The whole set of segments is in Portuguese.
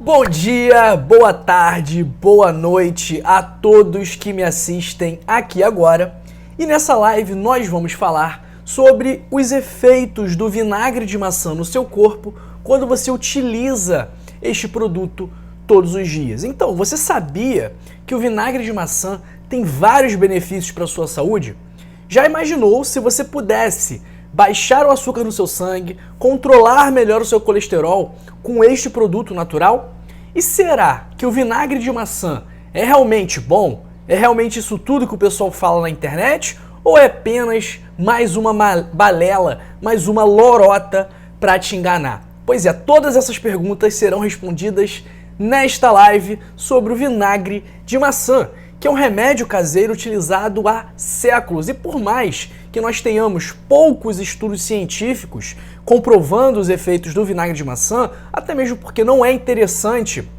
Bom dia, boa tarde, boa noite a todos que me assistem aqui agora. E nessa live nós vamos falar sobre os efeitos do vinagre de maçã no seu corpo quando você utiliza este produto todos os dias. Então, você sabia que o vinagre de maçã tem vários benefícios para a sua saúde? Já imaginou se você pudesse baixar o açúcar no seu sangue, controlar melhor o seu colesterol com este produto natural? E será que o vinagre de maçã é realmente bom? É realmente isso tudo que o pessoal fala na internet? Ou é apenas mais uma balela, mais uma lorota para te enganar? Pois é, todas essas perguntas serão respondidas nesta live sobre o vinagre de maçã, que é um remédio caseiro utilizado há séculos. E por mais que nós tenhamos poucos estudos científicos comprovando os efeitos do vinagre de maçã, até mesmo porque não é interessante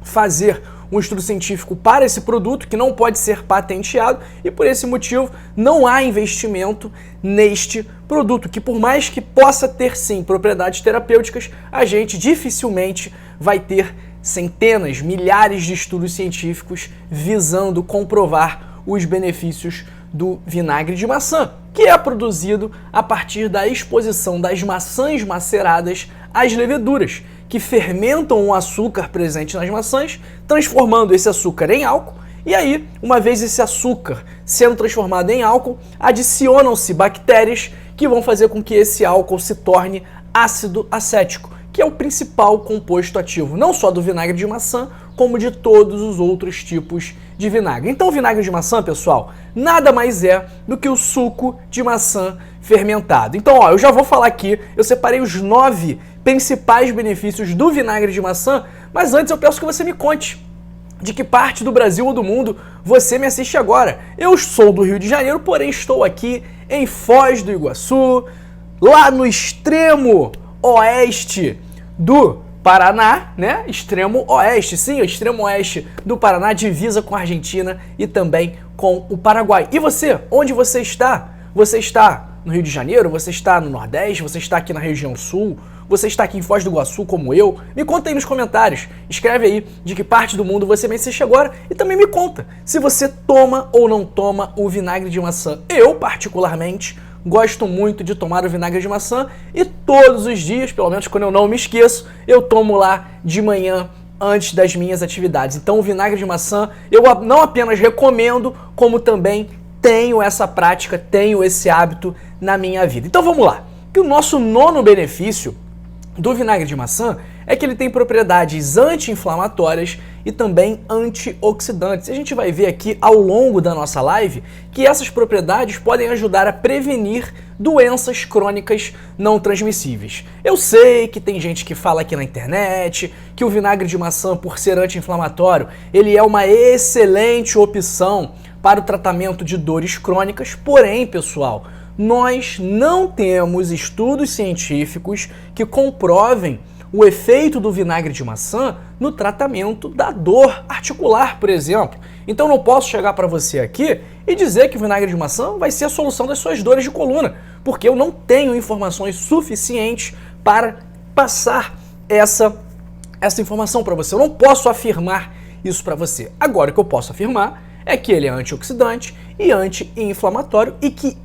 fazer um estudo científico para esse produto, que não pode ser patenteado, e por esse motivo não há investimento neste produto, que por mais que possa ter sim propriedades terapêuticas, a gente dificilmente vai ter centenas, milhares de estudos científicos visando comprovar os benefícios do vinagre de maçã, que é produzido a partir da exposição das maçãs maceradas às leveduras, que fermentam o açúcar presente nas maçãs, transformando esse açúcar em álcool, e aí, uma vez esse açúcar sendo transformado em álcool, adicionam-se bactérias que vão fazer com que esse álcool se torne ácido acético, que é o principal composto ativo, não só do vinagre de maçã, como de todos os outros tipos de vinagre. Então o vinagre de maçã, pessoal, nada mais é do que o suco de maçã fermentado. Então, eu já vou falar aqui, eu separei os 9 principais benefícios do vinagre de maçã, mas antes eu peço que você me conte de que parte do Brasil ou do mundo você me assiste agora. Eu sou do Rio de Janeiro, porém estou aqui em Foz do Iguaçu, lá no extremo oeste do Paraná, né? Extremo oeste, sim, o extremo oeste do Paraná, divisa com a Argentina e também com o Paraguai. E você, onde você está? Você está no Rio de Janeiro? Você está no Nordeste? Você está aqui na região Sul? Você está aqui em Foz do Iguaçu como eu? Me conta aí nos comentários, escreve aí de que parte do mundo você me assiste agora e também me conta se você toma ou não toma o vinagre de maçã. Eu, particularmente, gosto muito de tomar o vinagre de maçã e todos os dias, pelo menos quando eu não me esqueço, eu tomo lá de manhã antes das minhas atividades. Então o vinagre de maçã eu não apenas recomendo, como também tenho essa prática, tenho esse hábito na minha vida. Então vamos lá, que o nosso nono benefício do vinagre de maçã é que ele tem propriedades anti-inflamatórias e também antioxidantes. A gente vai ver aqui ao longo da nossa live que essas propriedades podem ajudar a prevenir doenças crônicas não transmissíveis. Eu sei que tem gente que fala aqui na internet que o vinagre de maçã, por ser anti-inflamatório, ele é uma excelente opção para o tratamento de dores crônicas, porém, pessoal, nós não temos estudos científicos que comprovem o efeito do vinagre de maçã no tratamento da dor articular, por exemplo. Então não posso chegar para você aqui e dizer que o vinagre de maçã vai ser a solução das suas dores de coluna, porque eu não tenho informações suficientes para passar essa informação para você. Eu não posso afirmar isso para você. Agora, o que eu posso afirmar é que ele é antioxidante e anti-inflamatório e que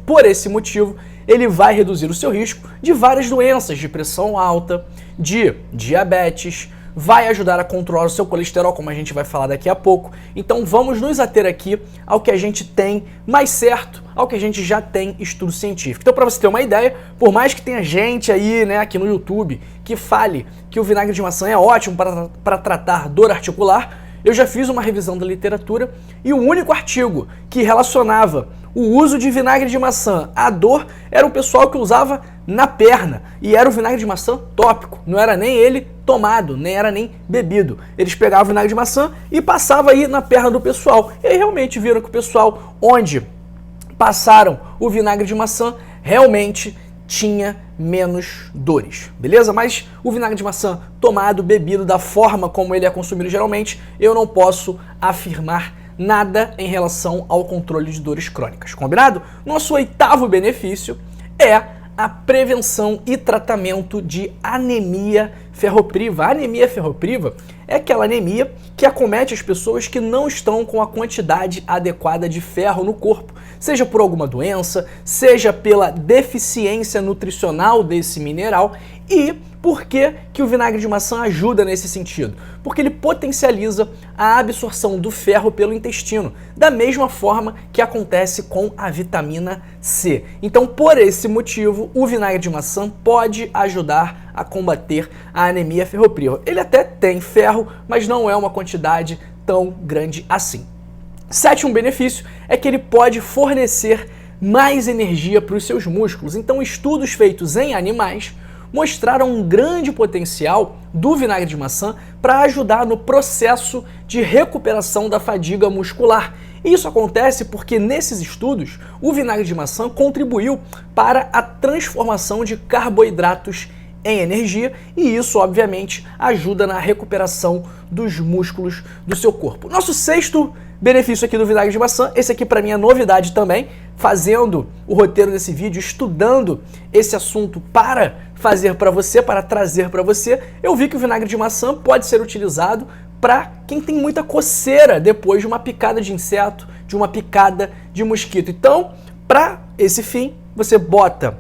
por esse motivo, ele vai reduzir o seu risco de várias doenças, de pressão alta, de diabetes, vai ajudar a controlar o seu colesterol, como a gente vai falar daqui a pouco. Então vamos nos ater aqui ao que a gente tem mais certo, ao que a gente já tem estudo científico. Então, para você ter uma ideia, por mais que tenha gente aí, né, aqui no YouTube, que fale que o vinagre de maçã é ótimo para tratar dor articular, eu já fiz uma revisão da literatura e o único artigo que relacionava o uso de vinagre de maçã à dor era o pessoal que usava na perna. E era o vinagre de maçã tópico, não era nem ele tomado, nem era nem bebido. Eles pegavam o vinagre de maçã e passavam aí na perna do pessoal. E aí realmente viram que o pessoal onde passaram o vinagre de maçã realmente tinha menos dores, beleza? Mas o vinagre de maçã tomado, bebido da forma como ele é consumido geralmente, eu não posso afirmar nada em relação ao controle de dores crônicas, combinado? Nosso oitavo benefício é a prevenção e tratamento de anemia ferropriva. A anemia ferropriva é aquela anemia que acomete as pessoas que não estão com a quantidade adequada de ferro no corpo, seja por alguma doença, seja pela deficiência nutricional desse mineral. E por que o vinagre de maçã ajuda nesse sentido? Porque ele potencializa a absorção do ferro pelo intestino, da mesma forma que acontece com a vitamina C. Então, por esse motivo, o vinagre de maçã pode ajudar a combater a anemia ferropriva. Ele até tem ferro, mas não é uma quantidade tão grande assim. Sétimo benefício é que ele pode fornecer mais energia para os seus músculos. Então, estudos feitos em animais mostraram um grande potencial do vinagre de maçã para ajudar no processo de recuperação da fadiga muscular. Isso acontece porque nesses estudos o vinagre de maçã contribuiu para a transformação de carboidratos em energia e isso, obviamente, ajuda na recuperação dos músculos do seu corpo. Nosso sexto benefício aqui do vinagre de maçã, esse aqui para mim é novidade também, fazendo o roteiro desse vídeo, estudando esse assunto para fazer para você, para trazer para você, eu vi que o vinagre de maçã pode ser utilizado para quem tem muita coceira depois de uma picada de inseto, de uma picada de mosquito. Então, para esse fim, você bota,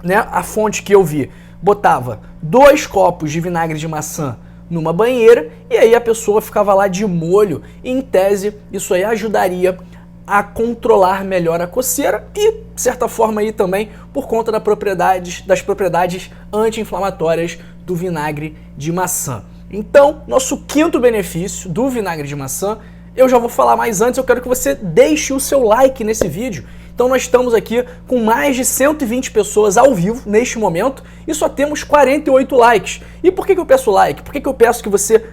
né, a fonte que eu vi, botava 2 copos de vinagre de maçã numa banheira e aí a pessoa ficava lá de molho e, em tese, isso aí ajudaria a controlar melhor a coceira e, de certa forma, aí também por conta das propriedades anti-inflamatórias do vinagre de maçã. Então, nosso quinto benefício do vinagre de maçã, eu já vou falar mais antes, eu quero que você deixe o seu like nesse vídeo. Então nós estamos aqui com mais de 120 pessoas ao vivo neste momento e só temos 48 likes. E por que eu peço like? Por que eu peço que você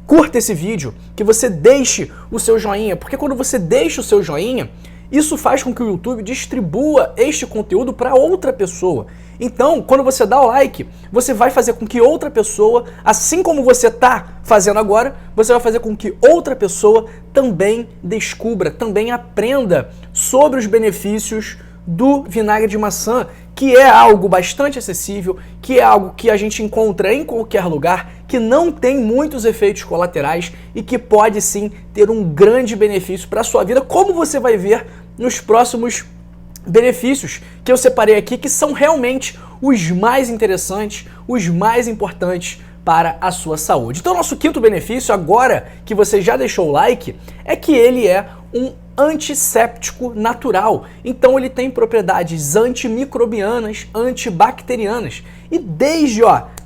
curta esse vídeo, que você deixe o seu joinha? Porque quando você deixa o seu joinha, isso faz com que o YouTube distribua este conteúdo para outra pessoa. Então, quando você dá o like, você vai fazer com que outra pessoa, assim como você está fazendo agora, você vai fazer com que outra pessoa também descubra, também aprenda sobre os benefícios do vinagre de maçã, que é algo bastante acessível, que é algo que a gente encontra em qualquer lugar, que não tem muitos efeitos colaterais e que pode sim ter um grande benefício para a sua vida, como você vai ver nos próximos benefícios que eu separei aqui, que são realmente os mais interessantes, os mais importantes para a sua saúde. Então, nosso quinto benefício, agora que você já deixou o like, é que ele é um antisséptico natural. Então ele tem propriedades antimicrobianas, antibacterianas e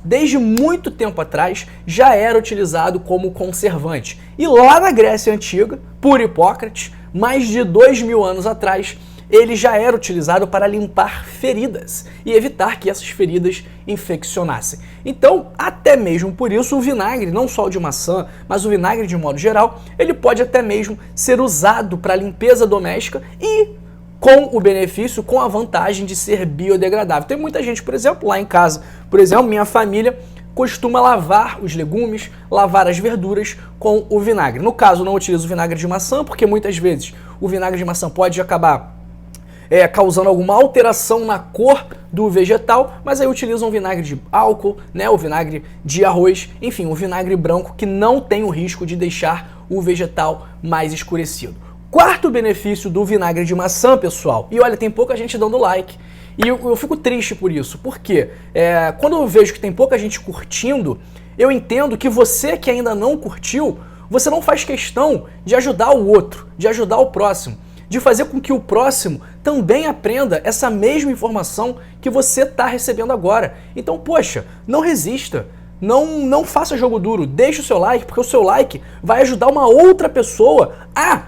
desde muito tempo atrás já era utilizado como conservante. E lá na Grécia Antiga, por Hipócrates, mais de 2000 anos atrás, ele já era utilizado para limpar feridas e evitar que essas feridas infeccionassem. Então, até mesmo por isso, o vinagre, não só o de maçã, mas o vinagre de modo geral, ele pode até mesmo ser usado para limpeza doméstica e com o benefício, com a vantagem de ser biodegradável. Tem muita gente, por exemplo, lá em casa, por exemplo, minha família costuma lavar os legumes, lavar as verduras com o vinagre. No caso, não utilizo o vinagre de maçã, porque muitas vezes o vinagre de maçã pode acabar causando alguma alteração na cor do vegetal, mas aí utilizam vinagre de álcool, né, o vinagre de arroz, enfim, um vinagre branco que não tem o risco de deixar o vegetal mais escurecido. Quarto benefício do vinagre de maçã, pessoal, e olha, tem pouca gente dando like, e eu fico triste por isso, porque quando eu vejo que tem pouca gente curtindo, eu entendo que você que ainda não curtiu, você não faz questão de ajudar o outro, de ajudar o próximo, de fazer com que o próximo também aprenda essa mesma informação que você está recebendo agora. Então, poxa, não resista, não faça jogo duro, deixe o seu like, porque o seu like vai ajudar uma outra pessoa a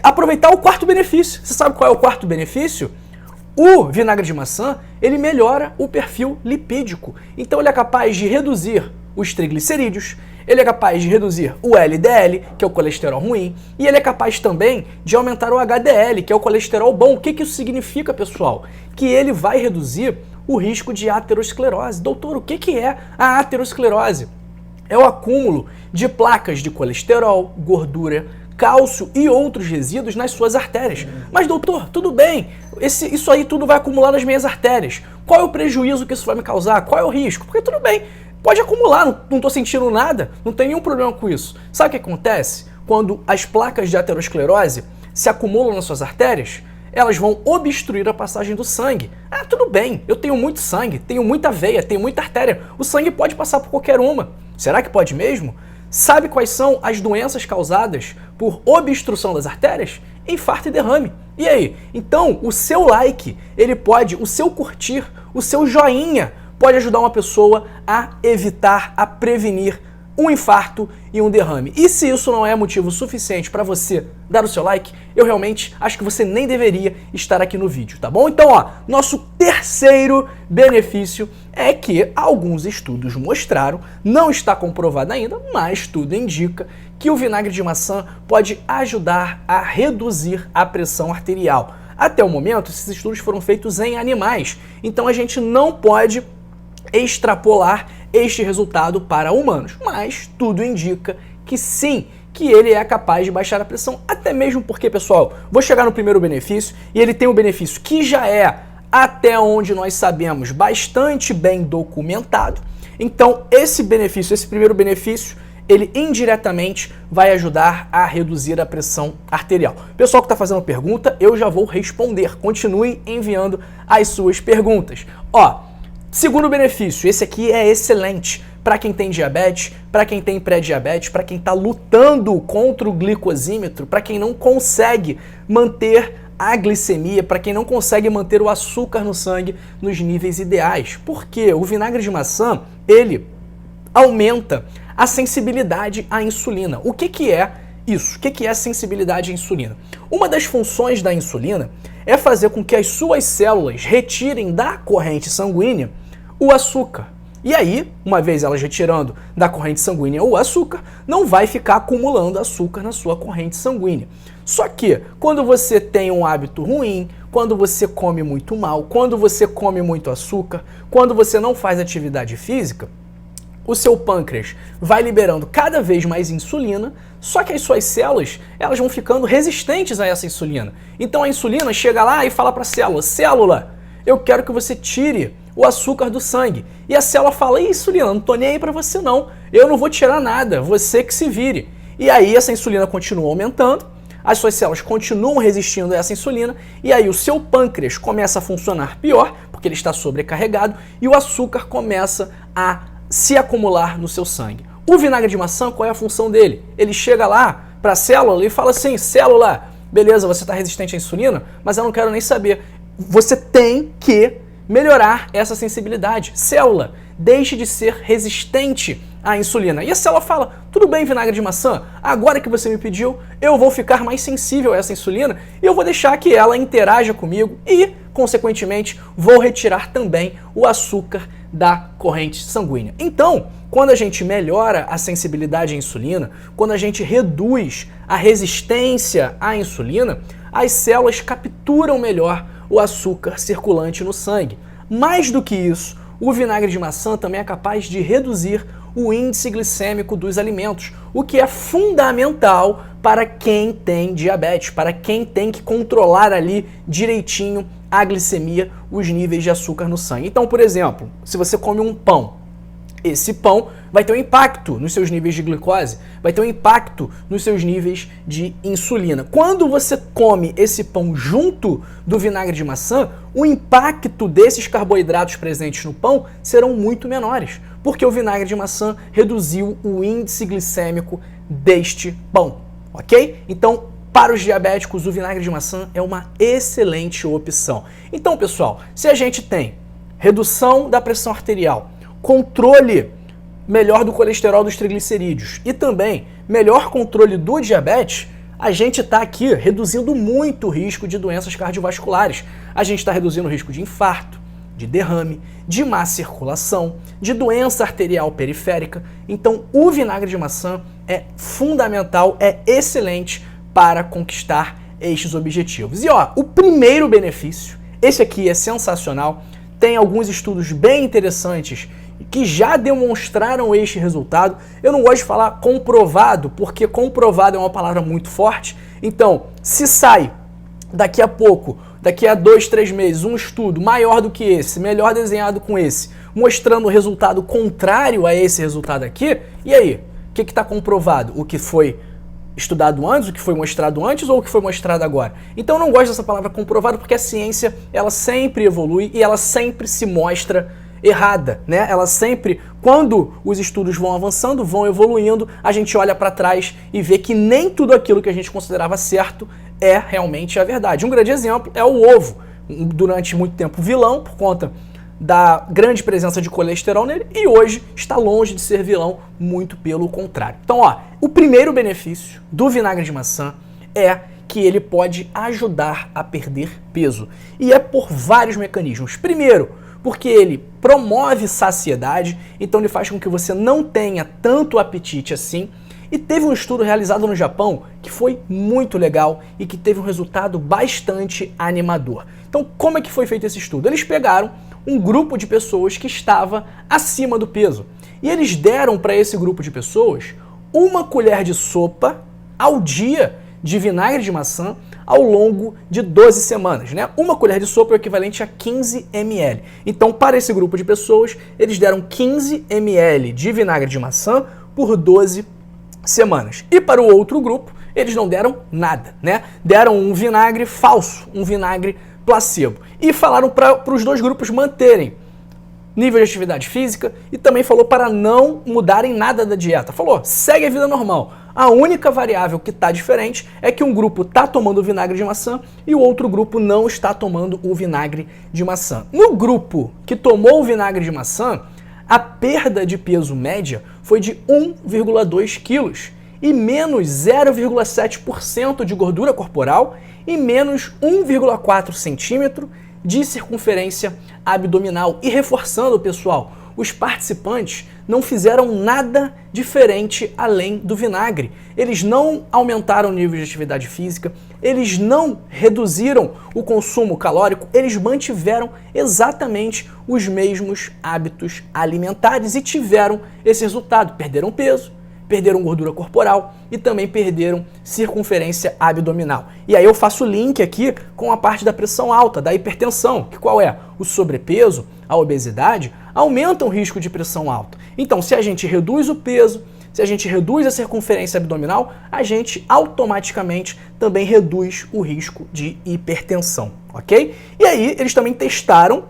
aproveitar o quarto benefício. Você sabe qual é o quarto benefício? O vinagre de maçã, ele melhora o perfil lipídico. Então ele é capaz de reduzir os triglicerídeos, ele é capaz de reduzir o LDL, que é o colesterol ruim, e ele é capaz também de aumentar o HDL, que é o colesterol bom. O que isso significa, pessoal? Que ele vai reduzir o risco de aterosclerose. Doutor, o que é a aterosclerose? É o acúmulo de placas de colesterol, gordura, cálcio e outros resíduos nas suas artérias. Mas doutor, tudo bem, isso aí tudo vai acumular nas minhas artérias. Qual é o prejuízo que isso vai me causar? Qual é o risco? Porque tudo bem, pode acumular, não estou sentindo nada, não tem nenhum problema com isso. Sabe o que acontece? Quando as placas de aterosclerose se acumulam nas suas artérias, elas vão obstruir a passagem do sangue. Ah, tudo bem, eu tenho muito sangue, tenho muita veia, tenho muita artéria, o sangue pode passar por qualquer uma. Será que pode mesmo? Sabe quais são as doenças causadas por obstrução das artérias? Infarto e derrame. E aí? Então, o seu like, o seu curtir, o seu joinha pode ajudar uma pessoa a evitar, a prevenir um infarto e um derrame. E se isso não é motivo suficiente para você dar o seu like, eu realmente acho que você nem deveria estar aqui no vídeo, tá bom? Então, ó, nosso terceiro benefício é que alguns estudos mostraram, não está comprovado ainda, mas tudo indica que o vinagre de maçã pode ajudar a reduzir a pressão arterial. Até o momento, esses estudos foram feitos em animais, então a gente não pode extrapolar este resultado para humanos, mas tudo indica que sim, que ele é capaz de baixar a pressão, até mesmo porque, pessoal, vou chegar no primeiro benefício, e ele tem um benefício que já é, até onde nós sabemos, bastante bem documentado. Então, esse benefício, esse primeiro benefício, ele indiretamente vai ajudar a reduzir a pressão arterial. Pessoal que está fazendo pergunta, eu já vou responder. Continue enviando as suas perguntas. Ó, segundo benefício, esse aqui é excelente para quem tem diabetes, para quem tem pré-diabetes, para quem está lutando contra o glicosímetro, para quem não consegue manter a glicemia, para quem não consegue manter o açúcar no sangue nos níveis ideais. Porque o vinagre de maçã, ele aumenta a sensibilidade à insulina. O que é isso? O que é a sensibilidade à insulina? Uma das funções da insulina é fazer com que as suas células retirem da corrente sanguínea o açúcar. E aí, uma vez elas retirando da corrente sanguínea o açúcar, não vai ficar acumulando açúcar na sua corrente sanguínea. Só que, quando você tem um hábito ruim, quando você come muito mal, quando você come muito açúcar, quando você não faz atividade física, o seu pâncreas vai liberando cada vez mais insulina, só que as suas células, elas vão ficando resistentes a essa insulina. Então a insulina chega lá e fala para a célula, célula, eu quero que você tire o açúcar do sangue. E a célula fala, insulina, não tô nem aí para você não, eu não vou tirar nada, você que se vire. E aí essa insulina continua aumentando, as suas células continuam resistindo a essa insulina, e aí o seu pâncreas começa a funcionar pior, porque ele está sobrecarregado, e o açúcar começa a se acumular no seu sangue. O vinagre de maçã, qual é a função dele? Ele chega lá para a célula e fala assim, célula, beleza, você está resistente à insulina, mas eu não quero nem saber. Você tem que melhorar essa sensibilidade. Célula, deixe de ser resistente à insulina. E a célula fala, tudo bem, vinagre de maçã, agora que você me pediu, eu vou ficar mais sensível a essa insulina e eu vou deixar que ela interaja comigo e, consequentemente, vou retirar também o açúcar da corrente sanguínea. Então, quando a gente melhora a sensibilidade à insulina, quando a gente reduz a resistência à insulina, as células capturam melhor o açúcar circulante no sangue. Mais do que isso, o vinagre de maçã também é capaz de reduzir o índice glicêmico dos alimentos, o que é fundamental para quem tem diabetes, para quem tem que controlar ali direitinho a glicemia, os níveis de açúcar no sangue. Então, por exemplo, se você come um pão, esse pão vai ter um impacto nos seus níveis de glicose, vai ter um impacto nos seus níveis de insulina. Quando você come esse pão junto do vinagre de maçã, o impacto desses carboidratos presentes no pão serão muito menores, porque o vinagre de maçã reduziu o índice glicêmico deste pão, ok? Então, para os diabéticos, o vinagre de maçã é uma excelente opção. Então, pessoal, se a gente tem redução da pressão arterial, controle melhor do colesterol, dos triglicerídeos e também melhor controle do diabetes, a gente está aqui reduzindo muito o risco de doenças cardiovasculares. A gente está reduzindo o risco de infarto, de derrame, de má circulação, de doença arterial periférica. Então, o vinagre de maçã é fundamental, é excelente para conquistar estes objetivos. E ó, o primeiro benefício, esse aqui é sensacional, tem alguns estudos bem interessantes que já demonstraram este resultado. Eu não gosto de falar comprovado, porque comprovado é uma palavra muito forte. Então, se sai daqui a pouco daqui a 2, 3 meses, um estudo maior do que esse, melhor desenhado com esse, mostrando o resultado contrário a esse resultado aqui, e aí? O que está comprovado? O que foi estudado antes, o que foi mostrado antes ou o que foi mostrado agora? Então eu não gosto dessa palavra comprovado porque a ciência, ela sempre evolui e ela sempre se mostra errada, né? Ela sempre, quando os estudos vão avançando, vão evoluindo, a gente olha para trás e vê que nem tudo aquilo que a gente considerava certo é realmente a verdade. Um grande exemplo é o ovo, durante muito tempo vilão por conta da grande presença de colesterol nele e hoje está longe de ser vilão, muito pelo contrário. Então, ó, o primeiro benefício do vinagre de maçã é que ele pode ajudar a perder peso. E é por vários mecanismos. Primeiro, porque ele promove saciedade, então ele faz com que você não tenha tanto apetite assim. E teve um estudo realizado no Japão que foi muito legal e que teve um resultado bastante animador. Então, como é que foi feito esse estudo? Eles pegaram um grupo de pessoas que estava acima do peso e eles deram para esse grupo de pessoas 1 colher de sopa ao dia de vinagre de maçã ao longo de 12 semanas, né? 1 colher de sopa é o equivalente a 15 ml. Então, para esse grupo de pessoas, eles deram 15 ml de vinagre de maçã por 12 semanas. E para o outro grupo, eles não deram nada, né? Deram um vinagre falso, um vinagre placebo. E falaram para os dois grupos manterem nível de atividade física e também falou para não mudarem nada da dieta. Falou, segue a vida normal. A única variável que está diferente é que um grupo está tomando o vinagre de maçã e o outro grupo não está tomando o vinagre de maçã. No grupo que tomou o vinagre de maçã, a perda de peso média foi de 1,2 quilos e menos 0,7% de gordura corporal e menos 1,4 centímetro de circunferência abdominal. E reforçando, pessoal, os participantes não fizeram nada diferente além do vinagre. Eles não aumentaram o nível de atividade física, eles não reduziram o consumo calórico, eles mantiveram exatamente os mesmos hábitos alimentares e tiveram esse resultado. Perderam peso, perderam gordura corporal e também perderam circunferência abdominal. E aí eu faço o link aqui com a parte da pressão alta, da hipertensão, que qual é? O sobrepeso, a obesidade, aumentam o risco de pressão alta. Então, se a gente reduz o peso, se a gente reduz a circunferência abdominal, a gente automaticamente também reduz o risco de hipertensão, ok? E aí eles também testaram.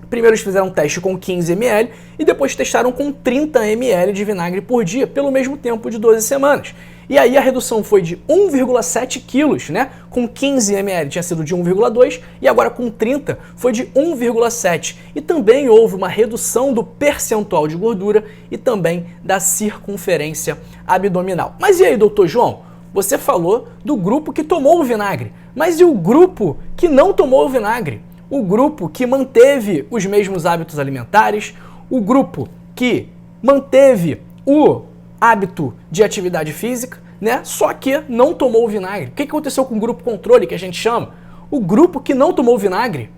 Primeiro eles fizeram um teste com 15 ml e depois testaram com 30 ml de vinagre por dia, pelo mesmo tempo de 12 semanas. E aí a redução foi de 1,7 quilos, né? Com 15 ml tinha sido de 1,2 e agora com 30 foi de 1,7. E também houve uma redução do percentual de gordura e também da circunferência abdominal. Mas e aí, doutor João? Você falou do grupo que tomou o vinagre, mas e o grupo que não tomou o vinagre? O grupo que manteve os mesmos hábitos alimentares, o grupo que manteve o hábito de atividade física, né? Só que não tomou o vinagre. O que aconteceu com o grupo controle, que a gente chama? O grupo que não tomou o vinagre,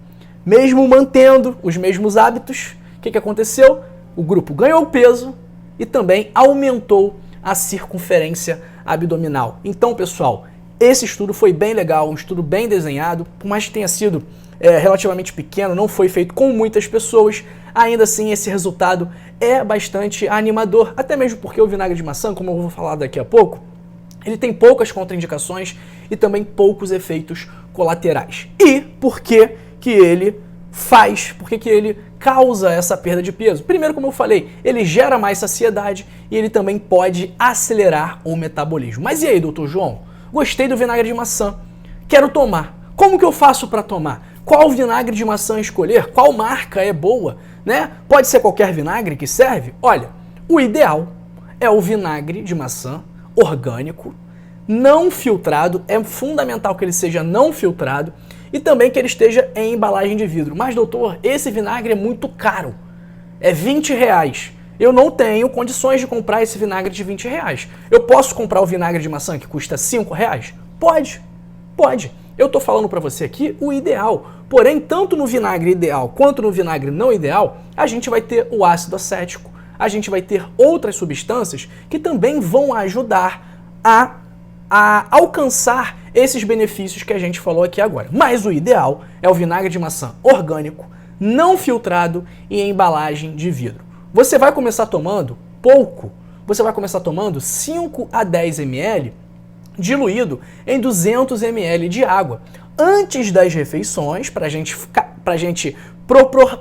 mesmo mantendo os mesmos hábitos, o que aconteceu? O grupo ganhou peso e também aumentou a circunferência abdominal. Então, pessoal, esse estudo foi bem legal, um estudo bem desenhado, por mais que tenha sido relativamente pequeno, não foi feito com muitas pessoas, ainda assim esse resultado é bastante animador, até mesmo porque o vinagre de maçã, como eu vou falar daqui a pouco, ele tem poucas contraindicações e também poucos efeitos colaterais. E por que ele ele causa essa perda de peso? Primeiro, como eu falei, ele gera mais saciedade e ele também pode acelerar o metabolismo. Mas e aí, doutor João? Gostei do vinagre de maçã, quero tomar. Como que eu faço para tomar? Qual vinagre de maçã escolher? Qual marca é boa? Né? Pode ser qualquer vinagre que serve? Olha, o ideal é o vinagre de maçã orgânico, não filtrado. É fundamental que ele seja não filtrado e também que ele esteja em embalagem de vidro. Mas, doutor, esse vinagre é muito caro. É R$20. Eu não tenho condições de comprar esse vinagre de R$20. Eu posso comprar o vinagre de maçã que custa R$5? Pode. Eu tô falando para você aqui o ideal. Porém, tanto no vinagre ideal quanto no vinagre não ideal, a gente vai ter o ácido acético, a gente vai ter outras substâncias que também vão ajudar a alcançar esses benefícios que a gente falou aqui agora. Mas o ideal é o vinagre de maçã orgânico, não filtrado e em embalagem de vidro. Você vai começar tomando pouco, você vai começar tomando 5 a 10 ml diluído em 200 ml de água antes das refeições, para a gente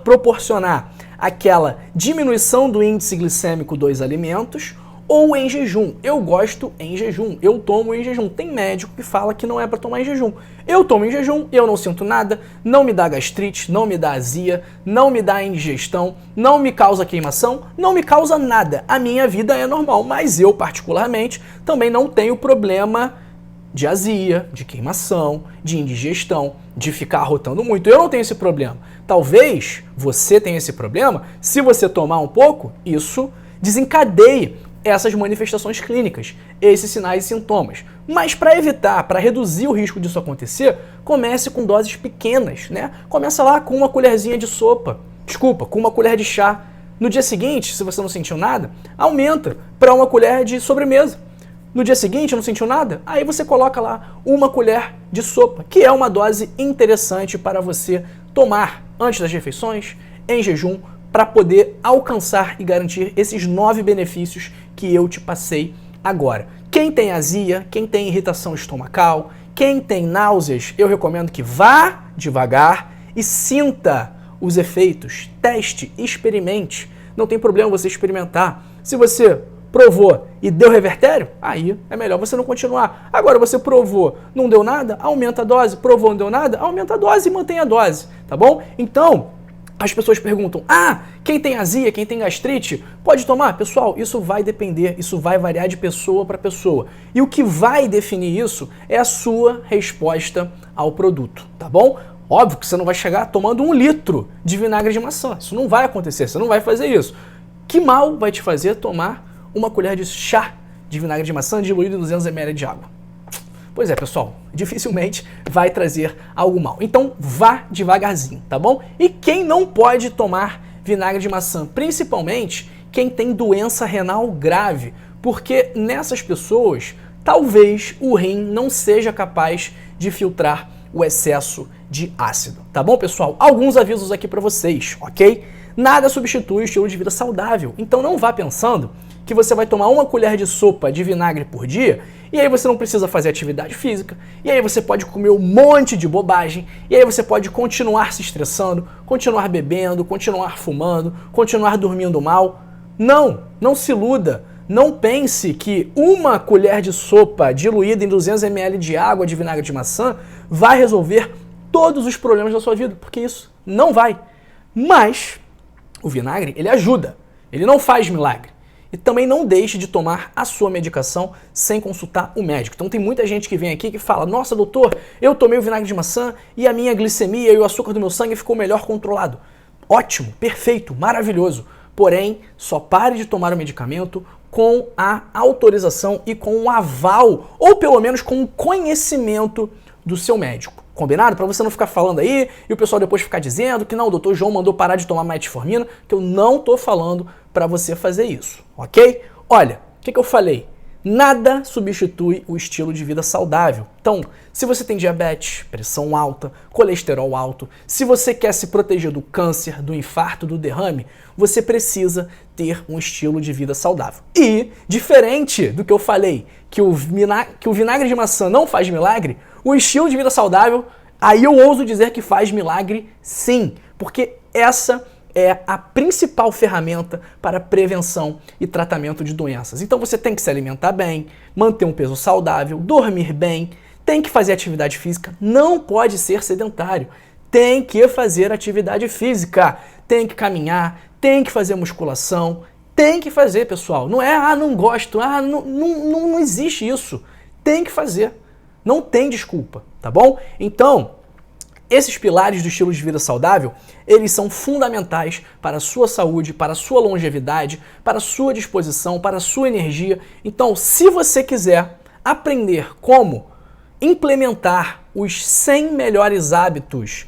proporcionar aquela diminuição do índice glicêmico dos alimentos, ou em jejum. Eu gosto em jejum, eu tomo em jejum. Tem médico que fala que não é para tomar em jejum. Eu tomo em jejum, eu não sinto nada, não me dá gastrite, não me dá azia, não me dá indigestão, não me causa queimação, não me causa nada. A minha vida é normal, mas eu particularmente também não tenho problema de azia, de queimação, de indigestão, de ficar arrotando muito. Eu não tenho esse problema. Talvez você tenha esse problema. Se você tomar um pouco, isso desencadeie essas manifestações clínicas, esses sinais e sintomas. Mas para evitar, para reduzir o risco disso acontecer, comece com doses pequenas, né? Começa lá com uma colherzinha de sopa, com uma colher de chá. No dia seguinte, se você não sentiu nada, aumenta para uma colher de sobremesa. No dia seguinte, não sentiu nada? Aí você coloca lá uma colher de sopa, que é uma dose interessante para você tomar antes das refeições, em jejum, para poder alcançar e garantir esses 9 benefícios que eu te passei agora. Quem tem azia, quem tem irritação estomacal, quem tem náuseas, eu recomendo que vá devagar e sinta os efeitos. Teste, experimente. Não tem problema você experimentar. Se você provou e deu revertério, aí é melhor você não continuar. Agora você provou, não deu nada, aumenta a dose. Provou, não deu nada, aumenta a dose e mantém a dose, tá bom? Então, as pessoas perguntam, quem tem azia, quem tem gastrite, pode tomar? Pessoal, isso vai depender, isso vai variar de pessoa para pessoa. E o que vai definir isso é a sua resposta ao produto, tá bom? Óbvio que você não vai chegar tomando 1 litro de vinagre de maçã, isso não vai acontecer, você não vai fazer isso. Que mal vai te fazer tomar uma colher de chá de vinagre de maçã diluído em 200 ml de água? Pois é, pessoal, dificilmente vai trazer algo mal. Então, vá devagarzinho, tá bom? E quem não pode tomar vinagre de maçã? Principalmente quem tem doença renal grave, porque nessas pessoas, talvez o rim não seja capaz de filtrar o excesso de ácido, tá bom, pessoal? Alguns avisos aqui para vocês, ok? Nada substitui o estilo de vida saudável, então não vá pensando que você vai tomar uma colher de sopa de vinagre por dia e aí você não precisa fazer atividade física, e aí você pode comer um monte de bobagem, e aí você pode continuar se estressando, continuar bebendo, continuar fumando, continuar dormindo mal. Não se iluda. Não pense que uma colher de sopa diluída em 200 ml de água de vinagre de maçã vai resolver todos os problemas da sua vida, porque isso não vai. Mas o vinagre, ele ajuda, ele não faz milagre. E também não deixe de tomar a sua medicação sem consultar o médico. Então tem muita gente que vem aqui que fala, nossa doutor, eu tomei o vinagre de maçã e a minha glicemia e o açúcar do meu sangue ficou melhor controlado. Ótimo, perfeito, maravilhoso. Porém, só pare de tomar o medicamento com a autorização e com o aval, ou pelo menos com o conhecimento do seu médico. Combinado? Para você não ficar falando aí e o pessoal depois ficar dizendo que não, o doutor João mandou parar de tomar metformina, que eu não tô falando para você fazer isso, ok? Olha, o que eu falei? Nada substitui o estilo de vida saudável. Então, se você tem diabetes, pressão alta, colesterol alto, se você quer se proteger do câncer, do infarto, do derrame, você precisa ter um estilo de vida saudável. E, diferente do que eu falei, que o vinagre de maçã não faz milagre, o estilo de vida saudável, aí eu ouso dizer que faz milagre sim, porque essa é a principal ferramenta para prevenção e tratamento de doenças. Então você tem que se alimentar bem, manter um peso saudável, dormir bem, tem que fazer atividade física, não pode ser sedentário, tem que fazer atividade física, tem que caminhar, tem que fazer musculação, tem que fazer, pessoal. Não é, não gosto, não existe isso. Tem que fazer, não tem desculpa, tá bom? Então, esses pilares do estilo de vida saudável, eles são fundamentais para a sua saúde, para a sua longevidade, para a sua disposição, para a sua energia. Então, se você quiser aprender como implementar os 100 melhores hábitos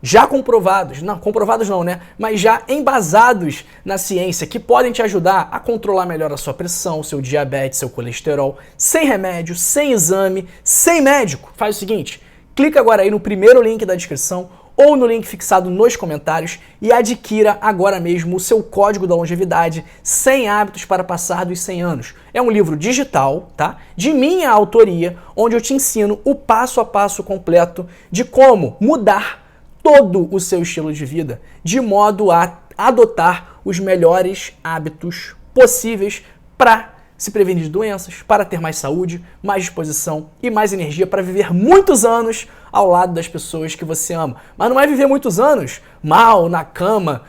já comprovados, não, comprovados não, né? Mas já embasados na ciência, que podem te ajudar a controlar melhor a sua pressão, seu diabetes, seu colesterol, sem remédio, sem exame, sem médico. Faz o seguinte, clica agora aí no primeiro link da descrição ou no link fixado nos comentários e adquira agora mesmo o seu código da longevidade 100 hábitos para passar dos 100 anos. É um livro digital, tá? De minha autoria, onde eu te ensino o passo a passo completo de como mudar todo o seu estilo de vida, de modo a adotar os melhores hábitos possíveis para se prevenir de doenças, para ter mais saúde, mais disposição e mais energia para viver muitos anos ao lado das pessoas que você ama. Mas não é viver muitos anos mal, na cama,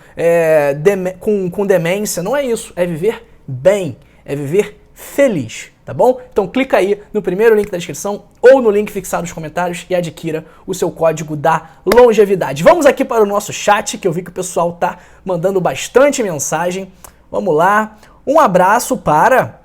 com demência, não é isso. É viver bem, é viver feliz, tá bom? Então clica aí no primeiro link da descrição ou no link fixado nos comentários e adquira o seu código da longevidade. Vamos aqui para o nosso chat, que eu vi que o pessoal tá mandando bastante mensagem. Vamos lá. Um abraço para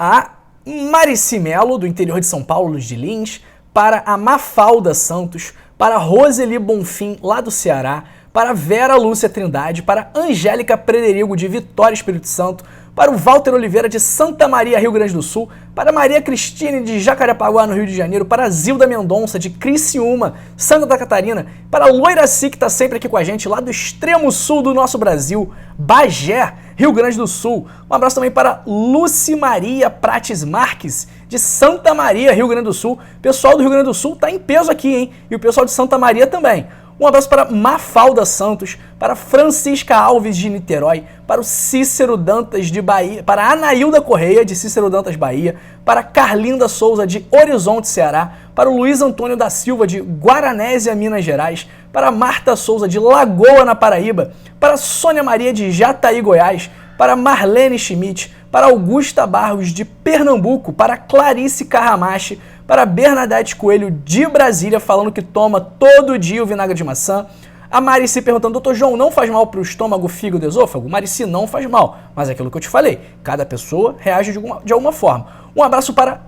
a Marici Melo, do interior de São Paulo, de Lins, para a Mafalda Santos, para a Roseli Bonfim, lá do Ceará, para a Vera Lúcia Trindade, para a Angélica Prederigo, de Vitória, Espírito Santo, para o Walter Oliveira, de Santa Maria, Rio Grande do Sul, para a Maria Cristine, de Jacarepaguá, no Rio de Janeiro, para a Zilda Mendonça, de Criciúma, Santa Catarina, para a Loiraci, que está sempre aqui com a gente, lá do extremo sul do nosso Brasil, Bagé, Rio Grande do Sul. Um abraço também para Luci Maria Prates Marques, de Santa Maria, Rio Grande do Sul. O pessoal do Rio Grande do Sul tá em peso aqui, hein? E o pessoal de Santa Maria também. Um abraço para Mafalda Santos, para Francisca Alves de Niterói, para o Cícero Dantas de Bahia, para a Anailda Correia, de Cícero Dantas, Bahia, para Carlinda Souza, de Horizonte, Ceará, para o Luiz Antônio da Silva, de Guaranésia, Minas Gerais, para Marta Souza, de Lagoa, na Paraíba, para Sônia Maria, de Jataí, Goiás, para Marlene Schmidt, para Augusta Barros, de Pernambuco, para Clarice Carramache, para Bernadette Coelho, de Brasília, falando que toma todo dia o vinagre de maçã. A Marici perguntando, doutor João, não faz mal para o estômago, fígado e esôfago? Marici, não faz mal, mas é aquilo que eu te falei, cada pessoa reage de alguma forma. Um abraço para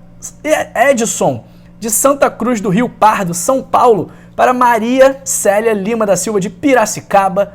Edson, de Santa Cruz do Rio Pardo, São Paulo, para Maria Célia Lima da Silva, de Piracicaba.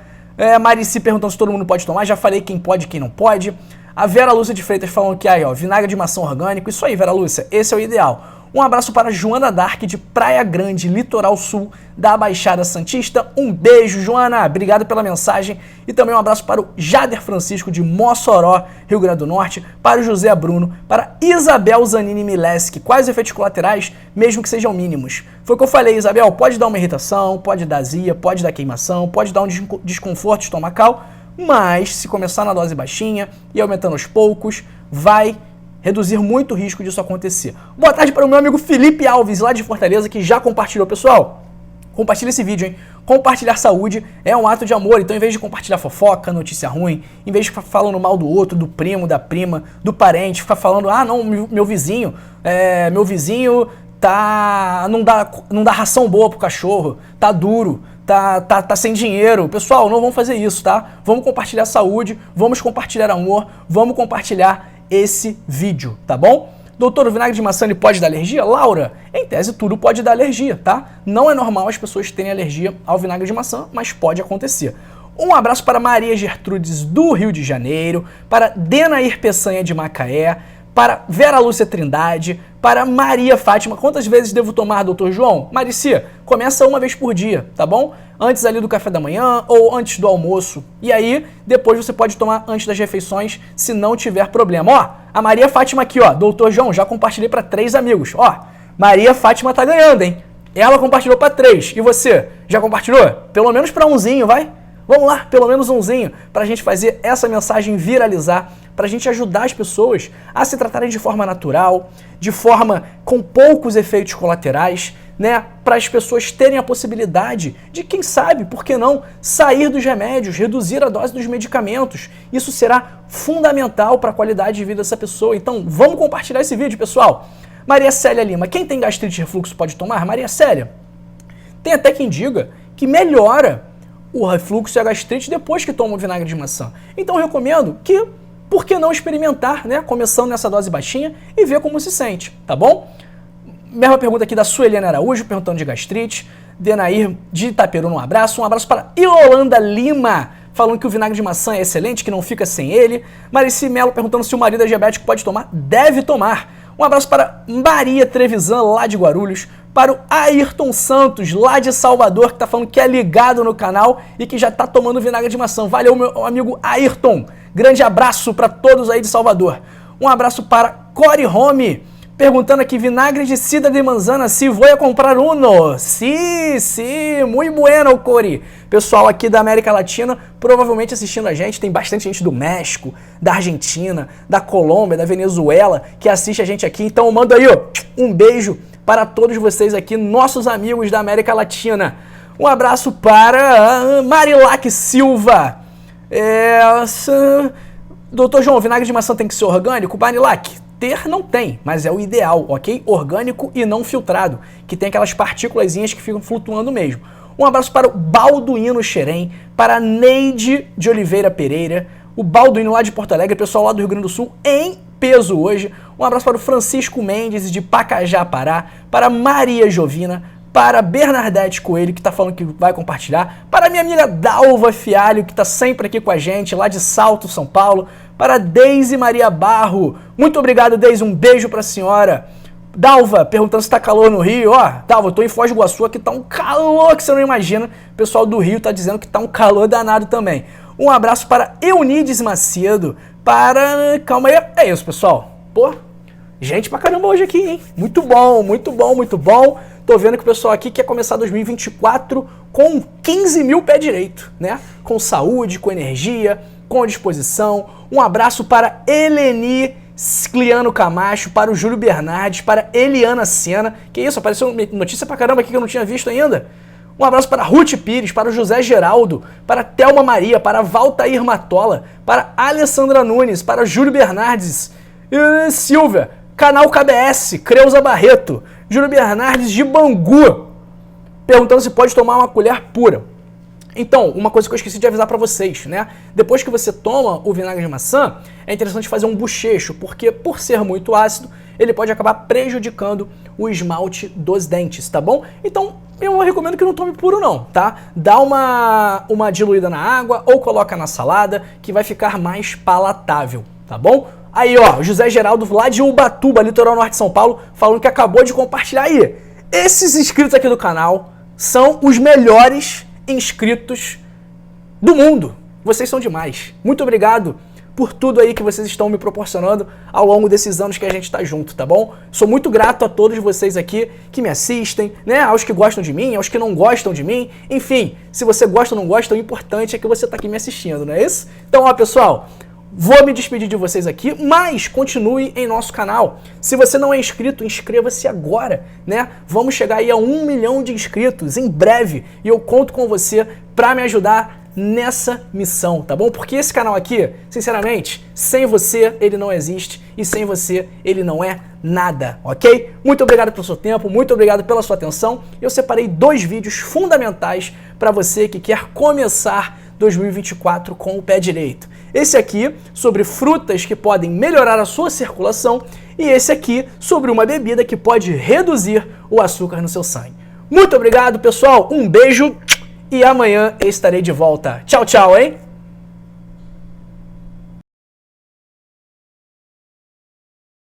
Marici perguntando se todo mundo pode tomar, já falei quem pode e quem não pode. A Vera Lúcia de Freitas falando que aí, ó, vinagre de maçã orgânico, isso aí, Vera Lúcia, esse é o ideal. Um abraço para Joana Dark, de Praia Grande, Litoral Sul, da Baixada Santista. Um beijo, Joana, obrigado pela mensagem. E também um abraço para o Jader Francisco, de Mossoró, Rio Grande do Norte, para o José Bruno, para Isabel Zanini Mileski. Quais efeitos colaterais, mesmo que sejam mínimos? Foi o que eu falei, Isabel, pode dar uma irritação, pode dar azia, pode dar queimação, pode dar um desconforto estomacal, mas se começar na dose baixinha e aumentando aos poucos, vai reduzir muito o risco disso acontecer. Boa tarde para o meu amigo Felipe Alves, lá de Fortaleza, que já compartilhou. Pessoal, compartilha esse vídeo, hein? Compartilhar saúde é um ato de amor, então em vez de compartilhar fofoca, notícia ruim, em vez de ficar falando mal do outro, do primo, da prima, do parente, ficar falando, ah não, meu vizinho tá não dá ração boa pro cachorro, tá duro, tá sem dinheiro. Pessoal, não vamos fazer isso, tá? Vamos compartilhar saúde, vamos compartilhar amor, vamos compartilhar esse vídeo, tá bom? Doutor, o vinagre de maçã pode dar alergia? Laura, em tese tudo pode dar alergia, tá? Não é normal as pessoas terem alergia ao vinagre de maçã, mas pode acontecer. Um abraço para Maria Gertrudes, do Rio de Janeiro, para Denair Peçanha, de Macaé, para Vera Lúcia Trindade, para Maria Fátima. Quantas vezes devo tomar, doutor João? Maricia, começa uma vez por dia, tá bom? Antes ali do café da manhã ou antes do almoço. E aí, depois você pode tomar antes das refeições, se não tiver problema. Ó, a Maria Fátima aqui, ó. Doutor João, já compartilhei para 3 amigos. Ó, Maria Fátima tá ganhando, hein? Ela compartilhou para 3. E você, já compartilhou? Pelo menos para umzinho, vai? Vamos lá, pelo menos umzinho, para a gente fazer essa mensagem viralizar, para a gente ajudar as pessoas a se tratarem de forma natural, de forma com poucos efeitos colaterais, né? Para as pessoas terem a possibilidade de, quem sabe, por que não, sair dos remédios, reduzir a dose dos medicamentos. Isso será fundamental para a qualidade de vida dessa pessoa. Então, vamos compartilhar esse vídeo, pessoal. Maria Célia Lima, quem tem gastrite e refluxo pode tomar? Maria Célia, tem até quem diga que melhora o refluxo e a gastrite depois que toma o vinagre de maçã. Então eu recomendo que, por que não experimentar, né? Começando nessa dose baixinha e ver como se sente, tá bom? Mesma pergunta aqui da Sueliana Araújo, perguntando de gastrite. Denair de Itaperu, um abraço para Yolanda Lima, falando que o vinagre de maçã é excelente, que não fica sem ele. Marici Melo perguntando se o marido é diabético, pode tomar? Deve tomar. Um abraço para Maria Trevisan, lá de Guarulhos. Para o Ayrton Santos, lá de Salvador, que tá falando que é ligado no canal e que já tá tomando vinagre de maçã. Valeu, meu amigo Ayrton. Grande abraço para todos aí de Salvador. Um abraço para Cory Home, perguntando aqui, vinagre de cidra de manzana, se vou a comprar uno. Sim, muito bueno, Cory. Pessoal aqui da América Latina, provavelmente assistindo a gente, tem bastante gente do México, da Argentina, da Colômbia, da Venezuela, que assiste a gente aqui. Então manda aí, ó, um beijo para todos vocês aqui, nossos amigos da América Latina. Um abraço para Marilac Silva. Doutor João, vinagre de maçã tem que ser orgânico? Marilac, ter não tem, mas é o ideal, ok? Orgânico e não filtrado, que tem aquelas partículazinhas que ficam flutuando mesmo. Um abraço para o Balduino Xerém, para a Neide de Oliveira Pereira, o Balduino lá de Porto Alegre, pessoal lá do Rio Grande do Sul, em peso hoje. Um abraço para o Francisco Mendes de Pacajá, Pará, para Maria Jovina, para Bernadette Coelho, que está falando que vai compartilhar, para minha amiga Dalva Fialho, que está sempre aqui com a gente, lá de Salto, São Paulo, para Deise Maria Barro. Muito obrigado, Deise, um beijo para a senhora. Dalva, perguntando se tá calor no Rio. Ó, Dalva, eu tô em Foz do Iguaçu, aqui tá um calor que você não imagina. O pessoal do Rio tá dizendo que tá um calor danado também. Um abraço para Eunides Macedo, para... Calma aí, é isso, pessoal. Pô, gente pra caramba hoje aqui, hein? Muito bom, muito bom, muito bom. Tô vendo que o pessoal aqui quer começar 2024 com 15 mil pé direito, né? Com saúde, com energia, com disposição. Um abraço para Eleni Scliano Camacho, para o Júlio Bernardes, para Eliana Sena. Que isso, apareceu notícia pra caramba aqui que eu não tinha visto ainda. Um abraço para Ruth Pires, para o José Geraldo, para Thelma Maria, para Valtair Matola, para Alessandra Nunes, para Júlio Bernardes, Silvia, Canal KBS, Creuza Barreto, Júlio Bernardes de Bangu, perguntando se pode tomar uma colher pura. Então, uma coisa que eu esqueci de avisar pra vocês, né? Depois que você toma o vinagre de maçã, é interessante fazer um bochecho, porque por ser muito ácido, ele pode acabar prejudicando o esmalte dos dentes, tá bom? Então, eu recomendo que não tome puro não, tá? Dá uma diluída na água ou coloca na salada, que vai ficar mais palatável, tá bom? Aí, ó, José Geraldo lá de Ubatuba, litoral norte de São Paulo, falando que acabou de compartilhar aí. Esses inscritos aqui do canal são os melhores inscritos do mundo. Vocês são demais. Muito obrigado por tudo aí que vocês estão me proporcionando ao longo desses anos que a gente tá junto, tá bom? Sou muito grato a todos vocês aqui que me assistem, né? Aos que gostam de mim, aos que não gostam de mim. Enfim, se você gosta ou não gosta, o importante é que você tá aqui me assistindo, não é isso? Então, ó, pessoal, vou me despedir de vocês aqui, mas continue em nosso canal. Se você não é inscrito, inscreva-se agora, né? Vamos chegar aí a 1 milhão de inscritos em breve e eu conto com você para me ajudar nessa missão, tá bom? Porque esse canal aqui, sinceramente, sem você ele não existe e sem você ele não é nada, ok? Muito obrigado pelo seu tempo, muito obrigado pela sua atenção. Eu separei 2 vídeos fundamentais para você que quer começar 2024 com o pé direito. Esse aqui sobre frutas que podem melhorar a sua circulação e esse aqui sobre uma bebida que pode reduzir o açúcar no seu sangue. Muito obrigado, pessoal, um beijo e amanhã eu estarei de volta. Tchau, tchau, hein?